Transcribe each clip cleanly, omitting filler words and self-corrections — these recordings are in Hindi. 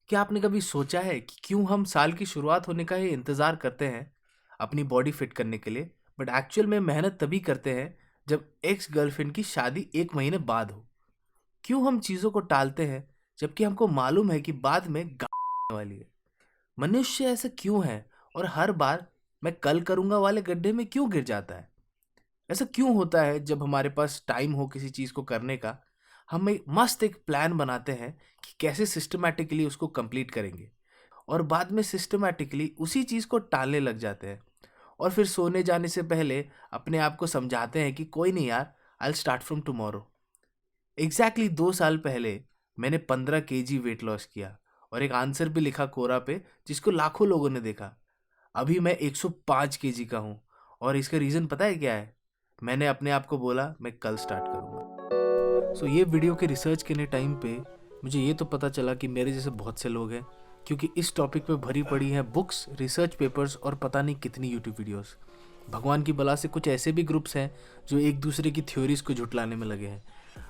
क्या आपने कभी सोचा है कि क्यों हम साल की शुरुआत होने का ही इंतज़ार करते हैं अपनी बॉडी फिट करने के लिए, बट एक्चुअल में मेहनत तभी करते हैं जब एक्स गर्लफ्रेंड की शादी 1 महीने बाद हो? क्यों हम चीज़ों को टालते हैं जबकि हमको मालूम है कि बाद में होने वाली है? मनुष्य ऐसा क्यों है और हर बार मैं कल करूँगा वाले गड्ढे में क्यों गिर जाता है? ऐसा क्यों होता है जब हमारे पास टाइम हो किसी चीज़ को करने का, हम एक मस्त एक प्लान बनाते हैं कि कैसे सिस्टमैटिकली उसको कंप्लीट करेंगे और बाद में सिस्टमैटिकली उसी चीज़ को टालने लग जाते हैं और फिर सोने जाने से पहले अपने आप को समझाते हैं कि कोई नहीं यार, I will start from tomorrow. Exactly 2 साल पहले मैंने 15 kg वेट लॉस किया और एक आंसर भी लिखा कोरा पे जिसको लाखों लोगों ने देखा। अभी मैं 105 kg का हूँ और इसका रीज़न पता है क्या है? मैंने अपने आप को बोला मैं कल स्टार्ट करूँगा। सो ये वीडियो के रिसर्च करने टाइम पे मुझे ये तो पता चला कि मेरे जैसे बहुत से लोग हैं, क्योंकि इस टॉपिक पे भरी पड़ी हैं बुक्स, रिसर्च पेपर्स और पता नहीं कितनी यूट्यूब वीडियोस। भगवान की बला से कुछ ऐसे भी ग्रुप्स हैं जो एक दूसरे की थ्योरीज को झुटलाने में लगे हैं।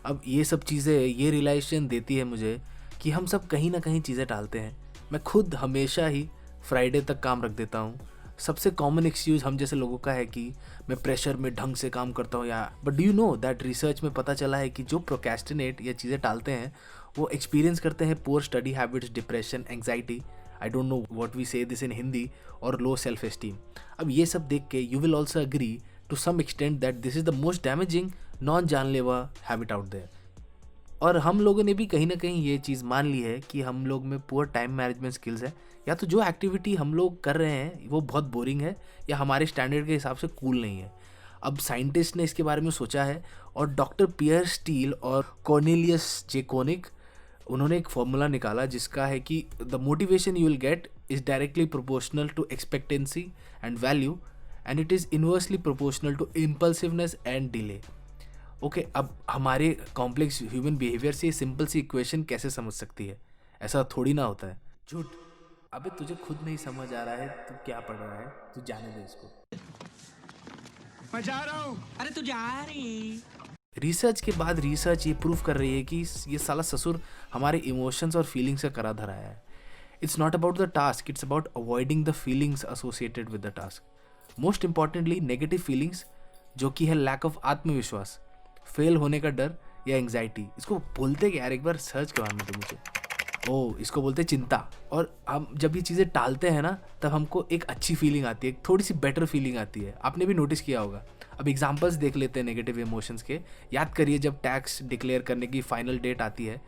अब ये सब चीज़ें ये रियलाइजेशन देती है मुझे कि हम सब कहीं ना कहीं चीज़ें टालते हैं। मैं खुद हमेशा ही फ्राइडे तक काम रख देता हूँ। सबसे कॉमन एक्सक्यूज़ हम जैसे लोगों का है कि मैं प्रेशर में ढंग से काम करता हूँ, या but do you know that research में पता चला है कि जो प्रोक्रेस्टिनेट या चीज़ें टालते हैं वो एक्सपीरियंस करते हैं poor study habits, depression, anxiety, I don't know what we say this in Hindi, और लो सेल्फ एस्टीम। अब ये सब देख के you will also agree to some extent that this is the most damaging non जानलेवा हैबिट आउट देयर। और हम लोगों ने भी कहीं ना कहीं ये चीज़ मान ली है कि हम लोग में पुअर टाइम मैनेजमेंट स्किल्स है, या तो जो एक्टिविटी हम लोग कर रहे हैं वो बहुत बोरिंग है या हमारे स्टैंडर्ड के हिसाब से कूल नहीं है। अब साइंटिस्ट ने इसके बारे में सोचा है और डॉक्टर पियर स्टील और कॉर्नेलियस जे कोनिक, उन्होंने एक फॉर्मूला निकाला जिसका है कि the motivation you will get is directly proportional to expectancy and value, and it is inversely proportional to impulsiveness and delay. Okay, अब हमारे कॉम्प्लेक्स ह्यूमन बिहेवियर से ये सिंपल सी इक्वेशन कैसे समझ सकती है? ऐसा थोड़ी ना होता है। झूठ। अबे तुझे खुद नहीं समझ आ रहा है तू क्या पढ़ रहा है, तू जाने दे इसको। मैं जा रहा हूँ। अरे तू जा रही। रिसर्च के बाद रिसर्च ये प्रूव कर रही है कि ये साला ससुर हमारे इमोशंस और फीलिंग्स का करा धराया है। It's not about the task, it's about avoiding the feelings associated with the task. Most importantly negative feelings, जो कि है लैक ऑफ आत्मविश्वास, फेल होने का डर या एंग्जाइटी। इसको बोलते क्या यार, एक बार सर्च करवाने दो मुझे। इसको बोलते चिंता। और हम जब ये चीज़ें टालते हैं ना तब हमको एक अच्छी फीलिंग आती है, एक थोड़ी सी बेटर फीलिंग आती है। आपने भी नोटिस किया होगा। अब एग्जांपल्स देख लेते हैं नेगेटिव इमोशंस के। याद करिए जब टैक्स डिक्लेयर करने की फाइनल डेट आती है,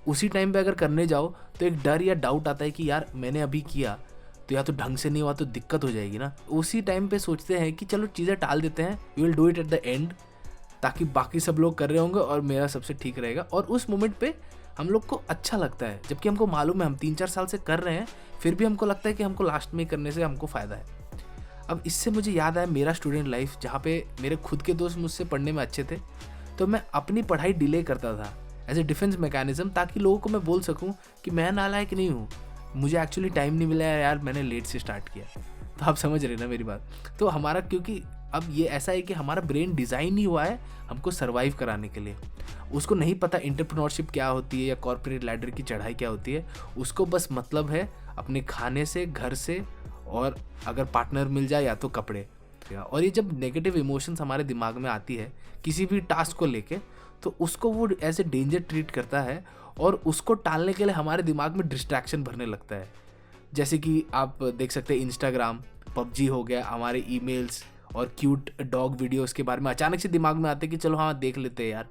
उसी टाइम पे अगर करने जाओ तो एक डर या डाउट आता है कि यार मैंने अभी किया तो या तो ढंग से नहीं हुआ तो दिक्कत हो जाएगी ना। उसी टाइम पे सोचते हैं कि चलो चीज़ें टाल देते हैं, we will do it at the end, ताकि बाकी सब लोग कर रहे होंगे और मेरा सबसे ठीक रहेगा। और उस मोमेंट पे हम लोग को अच्छा लगता है, जबकि हमको मालूम है हम 3-4 साल से कर रहे हैं, फिर भी हमको लगता है कि हमको लास्ट में करने से हमको फ़ायदा है। अब इससे मुझे याद आया मेरा स्टूडेंट लाइफ, जहाँ पे मेरे खुद के दोस्त मुझसे पढ़ने में अच्छे थे, तो मैं अपनी पढ़ाई डिले करता था एज ए डिफेंस मैकेनिज्म, ताकि लोगों को मैं बोल सकूँ कि मैं नालायक नहीं हूँ, मुझे एक्चुअली टाइम नहीं मिला है यार, मैंने लेट से स्टार्ट किया। तो आप समझ रहे ना मेरी बात। तो हमारा, क्योंकि अब ये ऐसा है कि हमारा ब्रेन डिज़ाइन ही हुआ है हमको सर्वाइव कराने के लिए। उसको नहीं पता एंटरप्रेन्योरशिप क्या होती है या कॉर्पोरेट लैडर की चढ़ाई क्या होती है। उसको बस मतलब है अपने खाने से, घर से, और अगर पार्टनर मिल जाए या तो कपड़े। और ये जब नेगेटिव इमोशंस हमारे दिमाग में आती है किसी भी टास्क को लेके, तो उसको वो एज ए डेंजर ट्रीट करता है और उसको टालने के लिए हमारे दिमाग में डिस्ट्रैक्शन भरने लगता है। जैसे कि आप देख सकते हैं इंस्टाग्राम, पबजी हो गया, हमारे ईमेल्स और क्यूट डॉग वीडियोस के बारे में अचानक से दिमाग में आते हैं कि चलो हाँ देख लेते हैं यार।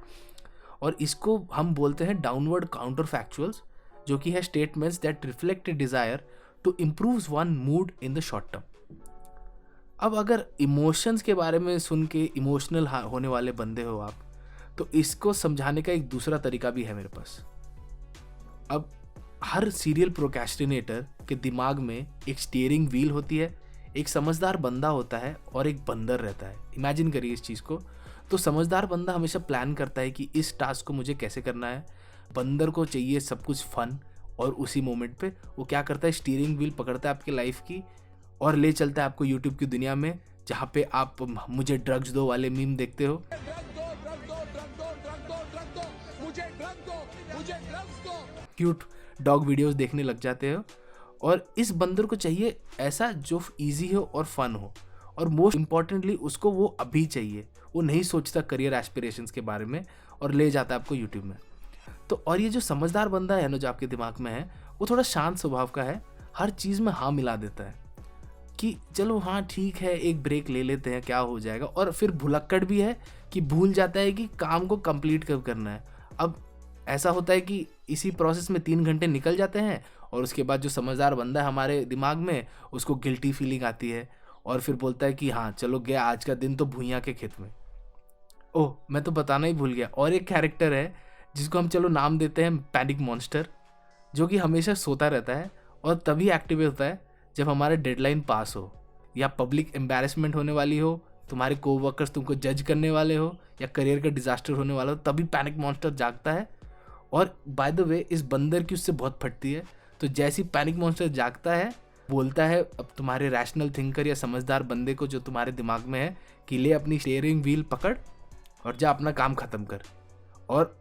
और इसको हम बोलते हैं डाउनवर्ड काउंटर फैक्चुअल्स, जो कि है statements that reflect a desire to improve one mood in the short term. अब अगर इमोशंस के बारे में सुन के इमोशनल होने वाले बंदे हो आप, तो इसको समझाने का एक दूसरा तरीका भी है मेरे पास। अब हर सीरियल प्रोक्रेस्टिनेटर के दिमाग में एक स्टीयरिंग व्हील होती है, एक समझदार बंदा होता है और एक बंदर रहता है। इमेजिन करिए इस चीज़ को। तो समझदार बंदा हमेशा प्लान करता है कि इस टास्क को मुझे कैसे करना है। बंदर को चाहिए सब कुछ फन, और उसी मोमेंट पे वो क्या करता है, स्टीयरिंग व्हील पकड़ता है आपकी लाइफ की और ले चलता है आपको यूट्यूब की दुनिया में, जहाँ पे आप मुझे ड्रग्स दो वाले मीम देखते हो। क्यूट डॉग वीडियोस देखने लग जाते हो। और इस बंदर को चाहिए ऐसा जो ईजी हो और फन हो, और मोस्ट इम्पॉर्टेंटली उसको वो अभी चाहिए, वो नहीं सोचता करियर एस्पिरेशंस के बारे में और ले जाता है आपको यूट्यूब में। तो और ये जो समझदार बंदा है ना जो आपके दिमाग में है, वो थोड़ा शांत स्वभाव का है, हर चीज़ में हाँ मिला देता है कि चलो हाँ ठीक है, एक ब्रेक ले लेते हैं, क्या हो जाएगा। और फिर भुलक्कड़ भी है कि भूल जाता है कि काम को कंप्लीट कब करना है। अब ऐसा होता है कि इसी प्रोसेस में 3 घंटे निकल जाते हैं, और उसके बाद जो समझदार बंदा है हमारे दिमाग में, उसको गिल्टी फीलिंग आती है और फिर बोलता है कि हाँ चलो गया आज का दिन तो भुइयाँ के खेत में। ओह, मैं तो बताना ही भूल गया, और एक कैरेक्टर है जिसको हम चलो नाम देते हैं पैनिक मॉन्स्टर, जो कि हमेशा सोता रहता है और तभी एक्टिवेट होता है जब हमारा डेडलाइन पास हो, या पब्लिक एम्बैरेसमेंट होने वाली हो, तुम्हारे कोवर्कर्स तुमको जज करने वाले हो, या करियर का डिजास्टर होने वाला हो, तभी पैनिक मॉन्स्टर जागता है। और बाय द वे इस बंदर की उससे बहुत फटती है। तो जैसी पैनिक मॉन्स्टर जागता है, बोलता है अब तुम्हारे रैशनल थिंकर या समझदार बंदे को जो तुम्हारे दिमाग में है कि ले अपनी स्टीयरिंग व्हील पकड़ और जा अपना काम ख़त्म कर। और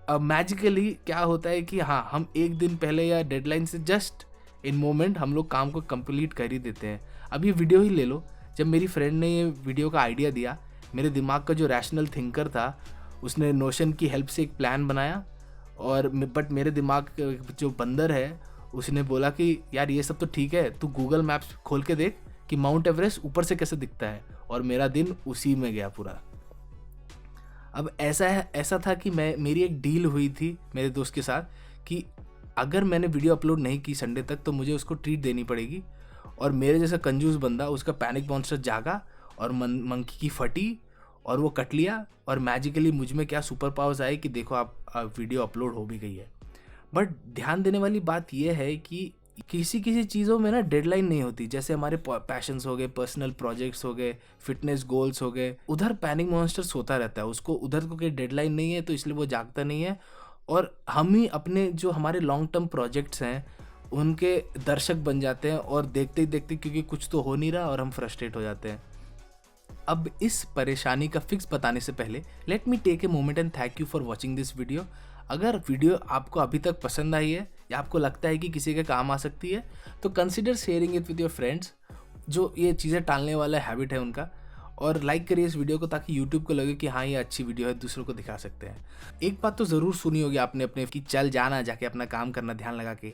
अब मैजिकली क्या होता है कि हाँ, हम एक दिन पहले या डेडलाइन से जस्ट इन मोमेंट हम लोग काम को कंप्लीट कर ही देते हैं। अब ये वीडियो ही ले लो, जब मेरी फ्रेंड ने ये वीडियो का आइडिया दिया, मेरे दिमाग का जो रैशनल थिंकर था उसने नोशन की हेल्प से एक प्लान बनाया, और बट मेरे दिमाग जो बंदर है उसने बोला कि यार ये सब तो ठीक है, तू गूगल मैप्स खोल के देख कि माउंट एवरेस्ट ऊपर से कैसे दिखता है, और मेरा दिन उसी में गया पूरा। अब ऐसा था कि मेरी एक डील हुई थी मेरे दोस्त के साथ कि अगर मैंने वीडियो अपलोड नहीं की संडे तक तो मुझे उसको ट्रीट देनी पड़ेगी। और मेरे जैसा कंजूस बंदा, उसका पैनिक मॉन्स्टर जागा और मंकी की फटी और वो कट लिया, और मैजिकली मुझ में क्या सुपर पावर्स आए कि देखो आप वीडियो अपलोड हो भी गई है। बट ध्यान देने वाली बात यह है कि किसी चीज़ों में ना डेडलाइन नहीं होती। जैसे हमारे पैशंस हो गए, पर्सनल प्रोजेक्ट्स हो गए, फिटनेस गोल्स हो गए, उधर पैनिक मॉन्स्टर सोता रहता है, उसको उधर को कोई डेडलाइन नहीं है, तो इसलिए वो जागता नहीं है। और हम ही अपने जो हमारे लॉन्ग टर्म प्रोजेक्ट्स हैं उनके दर्शक बन जाते हैं, और देखते ही देखते क्योंकि कुछ तो हो नहीं रहा और हम फ्रस्ट्रेट हो जाते हैं। अब इस परेशानी का फिक्स बताने से पहले let me take a moment and thank you for watching this video. अगर वीडियो आपको अभी तक पसंद आई है या आपको लगता है कि किसी के काम आ सकती है, तो consider sharing it with your friends जो ये चीज़ें टालने वाला हैबिट है उनका, और लाइक करिए इस वीडियो को ताकि यूट्यूब को लगे कि हाँ ये अच्छी वीडियो है, दूसरों को दिखा सकते हैं। एक बात तो ज़रूर सुनी होगी आपने अपने कि चल जाना जाके अपना काम करना ध्यान लगा के,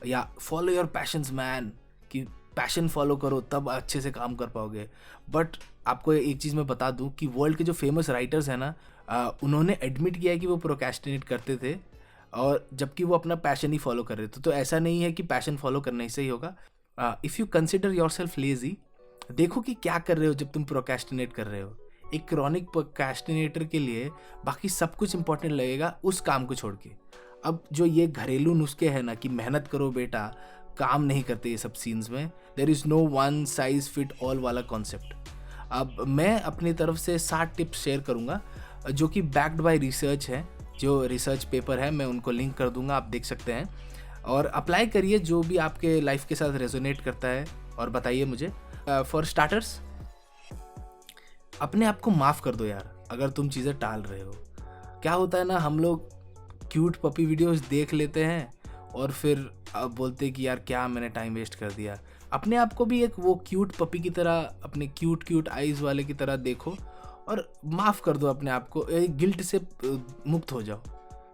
या फॉलो योर पैशंस मैन, कि पैशन फॉलो करो तब अच्छे से काम कर पाओगे। बट आपको एक चीज़ मैं बता दूं कि वर्ल्ड के जो फेमस राइटर्स हैं ना, उन्होंने एडमिट किया है कि वो प्रोक्रेस्टिनेट करते थे, और जबकि वो अपना पैशन ही फॉलो कर रहे थे। तो ऐसा नहीं है कि पैशन फॉलो करना ही सही होगा। If you consider your self lazy, देखो कि क्या कर रहे हो जब तुम प्रोक्रेस्टिनेट कर रहे हो। एक क्रॉनिक प्रोक्रेस्टिनेटर के लिए बाकी सब कुछ इंपॉर्टेंट लगेगा उस काम को छोड़ के। अब जो ये घरेलू नुस्खे हैं ना कि मेहनत करो बेटा, काम नहीं करते ये सब सीन्स में। There is no one size fit all वाला कॉन्सेप्ट। अब मैं अपनी तरफ से 60 टिप्स शेयर करूँगा जो कि बैक्ड बाय रिसर्च है। जो रिसर्च पेपर है मैं उनको लिंक कर दूंगा, आप देख सकते हैं, और अप्लाई करिए जो भी आपके लाइफ के साथ रेजोनेट करता है, और बताइए मुझे। फॉर स्टार्टर्स, अपने आप को माफ़ कर दो यार अगर तुम चीज़ें टाल रहे हो। क्या होता है ना, हम लोग क्यूट पपी वीडियोस देख लेते हैं और फिर अब बोलते हैं कि यार क्या मैंने टाइम वेस्ट कर दिया। अपने आप को भी एक वो क्यूट पपी की तरह, अपने क्यूट आइज़ वाले की तरह देखो और माफ़ कर दो अपने आप को। गिल्ट से मुक्त हो जाओ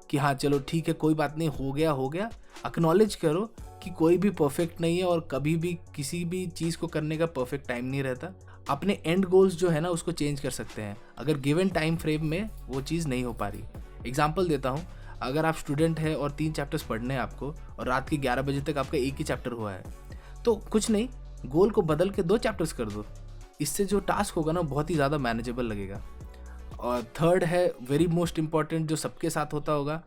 कि हाँ चलो ठीक है, कोई बात नहीं, हो गया। एक्नॉलेज करो कि कोई भी परफेक्ट नहीं है और कभी भी किसी भी चीज़ को करने का परफेक्ट टाइम नहीं रहता। अपने एंड गोल्स जो है ना उसको चेंज कर सकते हैं अगर गिवन टाइम फ्रेम में वो चीज़ नहीं हो पा रही। एग्जाम्पल देता हूँ, अगर आप स्टूडेंट हैं और 3 चैप्टर्स पढ़ने हैं आपको, और रात के 11 बजे तक आपका एक ही चैप्टर हुआ है, तो कुछ नहीं, गोल को बदल के 2 चैप्टर्स कर दो। इससे जो टास्क होगा ना बहुत ही ज़्यादा मैनेजेबल लगेगा। और थर्ड है वेरी मोस्ट इम्पॉर्टेंट, जो सबके साथ होता होगा,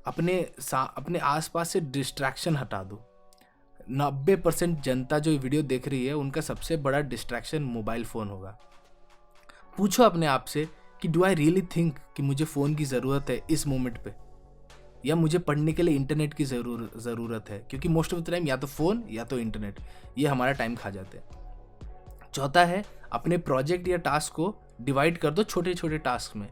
अपने आसपास से डिस्ट्रैक्शन हटा दो। 90% जनता जो वीडियो देख रही है उनका सबसे बड़ा डिस्ट्रैक्शन मोबाइल फ़ोन होगा। पूछो अपने आप से कि डू आई रियली थिंक कि मुझे फ़ोन की ज़रूरत है इस मोमेंट पे, या मुझे पढ़ने के लिए इंटरनेट की ज़रूरत है, क्योंकि मोस्ट ऑफ द टाइम या तो फ़ोन या तो इंटरनेट ये हमारा टाइम खा जाते हैं। चौथा है, अपने प्रोजेक्ट या टास्क को डिवाइड कर दो छोटे छोटे टास्क में।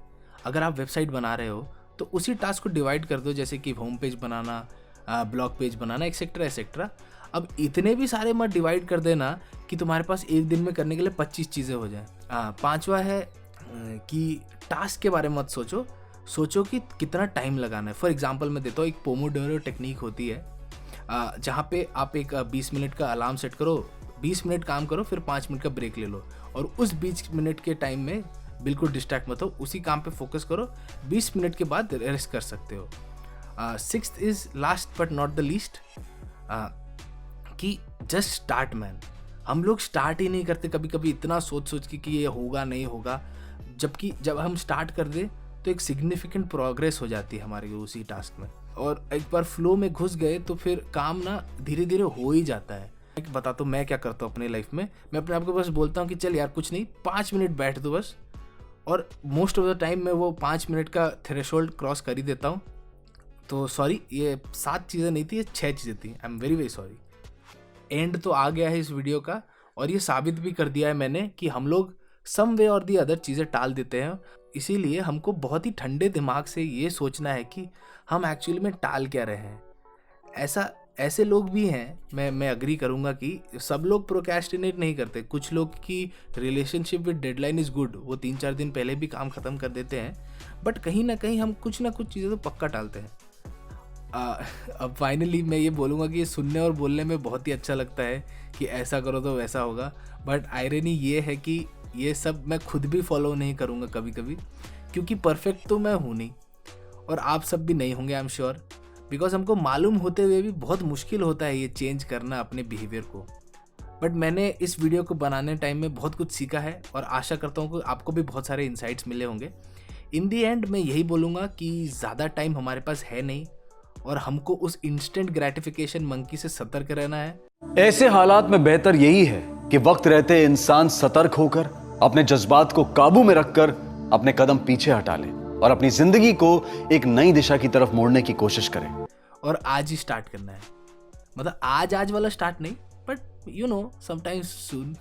अगर आप वेबसाइट बना रहे हो तो उसी टास्क को डिवाइड कर दो, जैसे कि होम पेज बनाना, ब्लॉग पेज बनाना, एक्सेट्रा एक्सेट्रा। अब इतने भी सारे मत डिवाइड कर देना कि तुम्हारे पास एक दिन में करने के लिए 25 चीज़ें हो जाएं। पांचवा है कि टास्क के बारे में मत सोचो कि कितना टाइम लगाना है। फॉर एग्जांपल मैं देता हूँ, एक पोमोडोरो टेक्निक होती है जहाँ पे आप एक 20 मिनट का अलार्म सेट करो, 20 मिनट काम करो, फिर 5 मिनट का ब्रेक ले लो और उस 20 मिनट के टाइम में बिल्कुल डिस्ट्रैक्ट मत हो, उसी काम पे फोकस करो, 20 मिनट के बाद रेस्ट कर सकते हो। Sixth is last but not the least, कि जस्ट स्टार्ट मैन। हम लोग स्टार्ट ही नहीं करते कभी कभी, इतना सोच के कि ये होगा नहीं होगा, जबकि जब हम स्टार्ट कर दे तो एक सिग्निफिकेंट प्रोग्रेस हो जाती है हमारी उसी टास्क में, और एक बार फ्लो में घुस गए तो फिर काम ना धीरे धीरे हो ही जाता है। मैं बताता हूँ मैं क्या करता हूँ अपनी लाइफ में। मैं अपने आप को बस बोलता हूँ कि चल यार कुछ नहीं, 5 मिनट बैठ दो बस, और मोस्ट ऑफ द टाइम मैं वो 5 मिनट का थ्रेशोल्ड क्रॉस कर ही देता हूँ। तो सॉरी, ये 7 चीज़ें नहीं थी, ये 6 चीज़ें थी। I am very very sorry. And तो आ गया है इस वीडियो का, और ये साबित भी कर दिया है मैंने कि हम लोग सम वे और दी अदर चीज़ें टाल देते हैं। इसीलिए हमको बहुत ही ठंडे दिमाग से ये सोचना है कि हम एक्चुअली में टाल क्या रहे हैं। ऐसे लोग भी हैं, मैं अग्री करूँगा कि सब लोग प्रोक्रेस्टिनेट नहीं करते। कुछ लोग की relationship with deadline is good, वो 3-4 दिन पहले भी काम ख़त्म कर देते हैं, बट कहीं ना कहीं हम कुछ ना कुछ चीज़ें तो पक्का टालते हैं। अब फाइनली मैं ये बोलूँगा कि ये सुनने और बोलने में बहुत ही अच्छा लगता है कि ऐसा करो तो वैसा होगा, बट आयरनी ये है कि ये सब मैं खुद भी फॉलो नहीं करूँगा कभी कभी, क्योंकि परफेक्ट तो मैं हूँ नहीं और आप सब भी नहीं होंगे आई एम श्योर, बिकॉज हमको मालूम होते हुए भी बहुत मुश्किल होता है ये चेंज करना अपने बिहेवियर को। बट मैंने इस वीडियो को बनाने टाइम में बहुत कुछ सीखा है और आशा करता हूँ कि आपको भी बहुत सारे इंसाइट्स मिले होंगे। इन दी एंड मैं यही बोलूँगा कि ज़्यादा टाइम हमारे पास है नहीं और हमको उस इंस्टेंट ग्रेटिफिकेशन मंकी से सतर्क रहना है। ऐसे हालात में बेहतर यही है कि वक्त रहते इंसान सतर्क होकर अपने जज्बात को काबू में रखकर अपने कदम पीछे हटा ले और अपनी जिंदगी को एक नई दिशा की तरफ मोड़ने की कोशिश करे। और आज ही स्टार्ट करना है, मतलब आज वाला स्टार्ट नहीं, but you know sometimes soon.